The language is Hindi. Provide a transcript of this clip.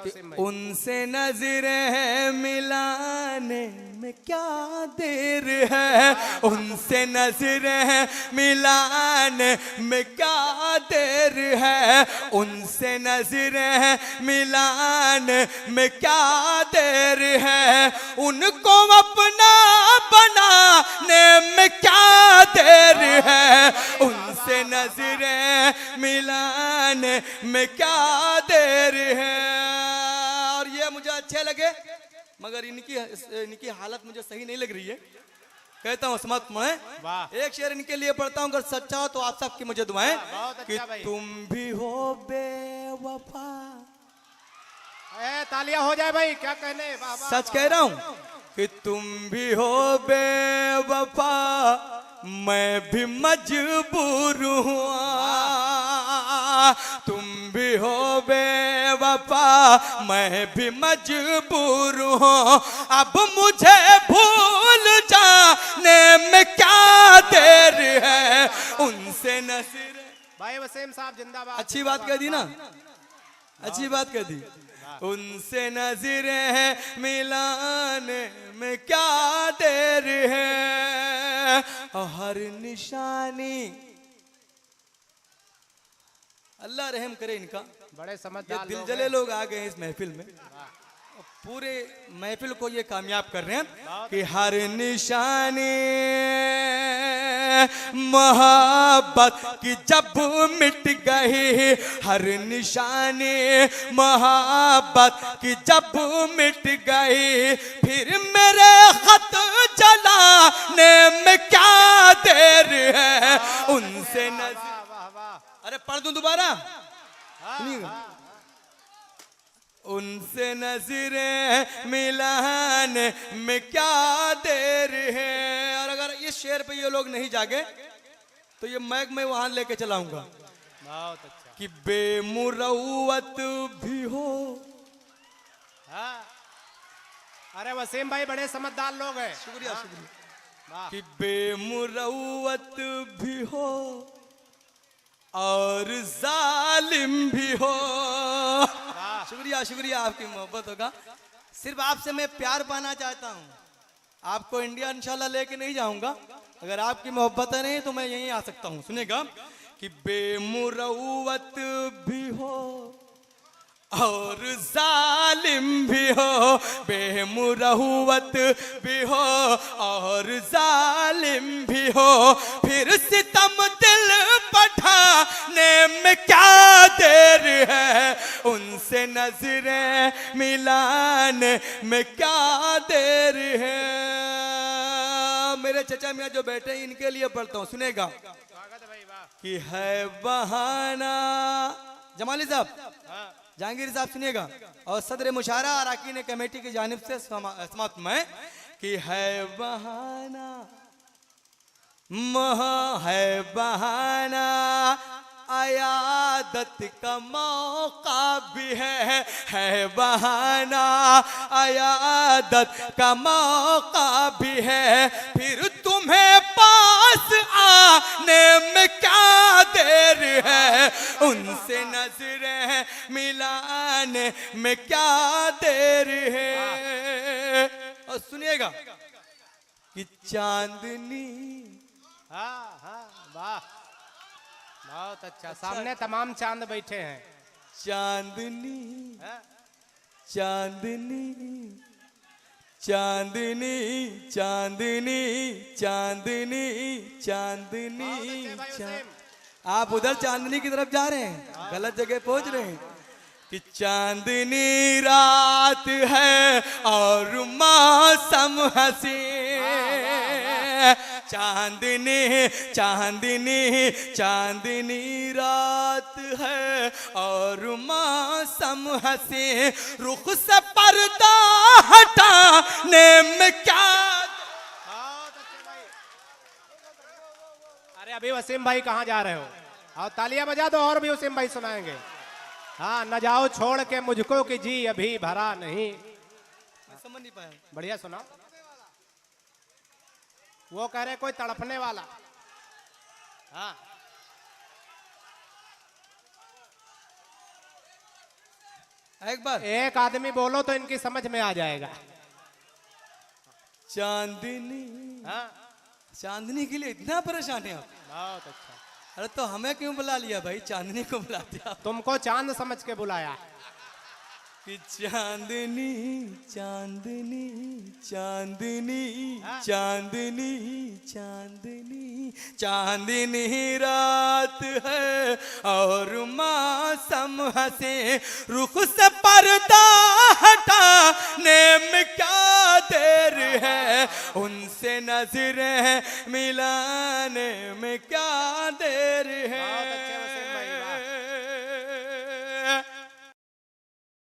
वसीम भाई। उनसे नजरें मिलाने में क्या देर है, उनसे नजरें मिलाने में क्या देर है, उनसे नजरें मिलाने में क्या देर है, उनको अपना बनाने में क्या देर है, उनसे नजरें मिलाने में क्या देर है। और ये मुझे अच्छे लगे, मगर इनकी हालत मुझे सही नहीं लग रही है। कहता हूँ समत मैं एक शेर इनके लिए पढ़ता हूँ, अगर सच्चा हो तो आप सबकी मुझे दुआएं कि तुम भी हो बेवफा। तालियां हो जाए भाई, क्या कहने। सच कह रहा हूँ कि तुम भी हो बेवफा, मैं भी मजबूर हूँ। तुम भी हो बेवफा, मैं भी मजबूर हूँ। अब मुझे भूल जाने में क्या देर है, उनसे नसीर। भाई वसीम साहब जिंदाबाद। अच्छी बात कह दी ना, अच्छी बात कह दी। उनसे नजरें मिलाने में क्या देर है, हर निशानी। अल्लाह रहम करे इनका, बड़े समझदार दिल जले लोग आ गए इस महफिल में, पूरे महफिल को ये कामयाब कर रहे हैं कि हर निशानी मोहब्बत की जब मिट गई, हर निशानी मोहब्बत की जब मिट गई, फिर मेरे खत जलाने में क्या देर है, उनसे नजर। अरे पढ़ दूं दोबारा, सुनिएगा। उनसे नजरें मिलाने में क्या देर है। और अगर इस शेर पे ये लोग नहीं जागे तो ये मैग मैं वहां लेके चलाऊंगा। बहुत अच्छा। कि बेमुरवत भी हो। अरे वसीम भाई बड़े समझदार लोग हैं। शुक्रिया शुक्रिया। कि बेमुरवत भी हो और जालिम भी हो। शुक्रिया शुक्रिया, आपकी मोहब्बत होगा। सिर्फ आपसे मैं प्यार पाना चाहता हूँ, आपको इंडिया इंशाल्लाह लेके नहीं जाऊंगा। अगर आपकी मोहब्बत नहीं तो मैं यहीं आ सकता हूँ। सुनेगा कि बेमुरवत भी हो और जालिम भी हो, बेमुरवत भी हो और जालिम भी हो, फिर सितम दिल पठाने में क्या देर है, उनसे नजरें मिलाने में क्या देर है। मेरे चचा मियाँ जो बैठे हैं इनके लिए पढ़ता हूँ, सुनेगा। कि है बहाना, जमाली साहब, जहांगीर साहब सुनिएगा, और सदर मुशारा अरकान कमेटी की जानिब से समाप्त में कि है बहाना, महा है बहाना, अयादत का मौका भी है बहाना, अयादत का मौका भी है, फिर तुम्हें पास आने में क्या देर है, उनसे नजरें मिलाने में क्या देर है। और सुनिएगा कि चांदनी, वाह बहुत अच्छा। सामने तमाम चांद बैठे हैं। चांदनी चांदनी चांदनी चांदनी चांदनी चांदनी। आप उधर चांदनी की तरफ जा रहे हैं, गलत जगह पहुंच रहे हैं। कि चांदनी रात है और मौसम हंसी, चांदनी चांदनी चांदनी रात है और मौसम हंसी, रुख से पर्दा हटाने में क्या। अरे अभी वसीम भाई कहाँ जा रहे हो? और तालियां बजा दो, और भी वसीम भाई सुनाएंगे। हाँ, न जाओ छोड़ के मुझको कि जी अभी भरा नहीं। समझ नहीं पाया। बढ़िया सुना। वो कह रहे कोई तड़पने वाला। हाँ एक बार एक आदमी बोलो तो इनकी समझ में आ जाएगा। चांदनी। हाँ चांदनी के लिए इतना परेशान है आप? बहुत अच्छा। अरे तो हमें क्यों बुला लिया भाई, चांदनी को बुला दिया तुमको चांद समझ के बुलाया। कि चांदनी चांदनी चांदनी हाँ। चांदनी चांदनी चांदनी रात है और मौसम हंसे, रुख से पर्दा हटाने में क्या देर है, उनसे नजरें मिलाने में क्या